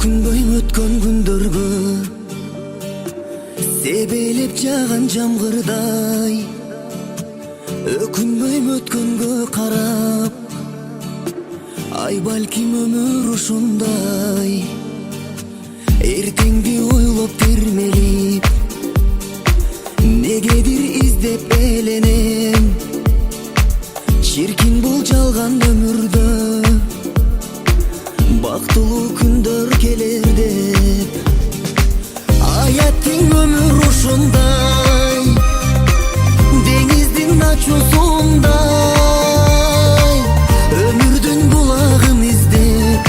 өкүнбөйм өткөн күндөргө, себелеп жааган жамгырдай. Өкүнбөйм өткөнгө карап, ай балким өмүр ушундай. Эртеңди ойлоп термелип, негедир издеп эленем. Чиркин бул жалган өмүрдө бактылуу күндөр келер деп. Аяттың өмүр ушундай, деңиздин ачуусундай. Өмүрдүн булагын издеп,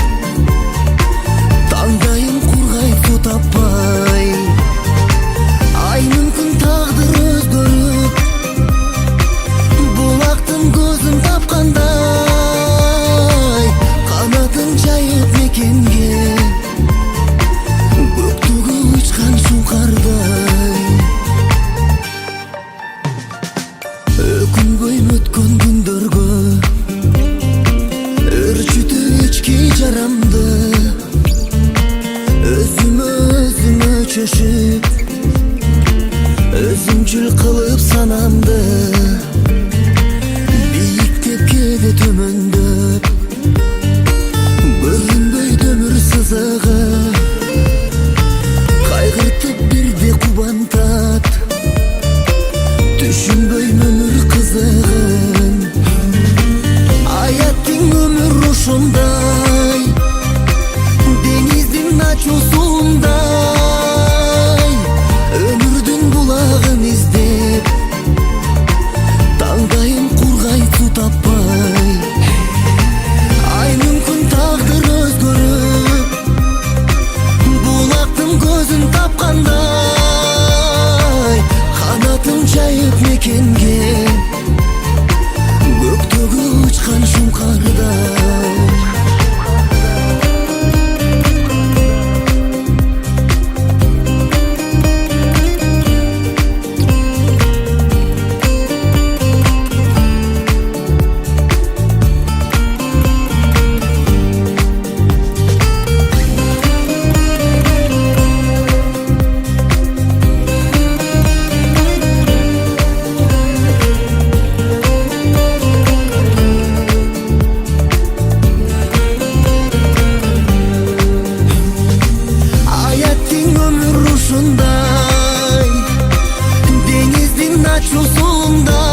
таңдайым кургайт суу таппай. Ай мүмкүн тагдыр өзгөрүп, булактын көзүн тапкандай. Канатын жайып мекенге, көктөгү учкан шуңкардай. Өкүнбөйм өткөн күндөргө, өрчүтү ички жарамды. Өзүмө чөшүп, өзүмчүл кылып санамды. Бийиктеп кээде төмөндөп, көрүнбөйт өмүр сызыгы. Кайгыртып бирде кубантат, түшүнбөйм өмүр кызыгын. Аяттың өмүр ушундай, деңиздин ачуусундай. Өмүрдүн булагын издеп, таңдайым кургайт суу таппай. Ай мүмкүн тагдыр өзгөрүп, булактын көзүн тапкандай. Канатын жайып мекенге, көктөгү учкан шуңкардай. Ушундай, деңиздин ачуусундай.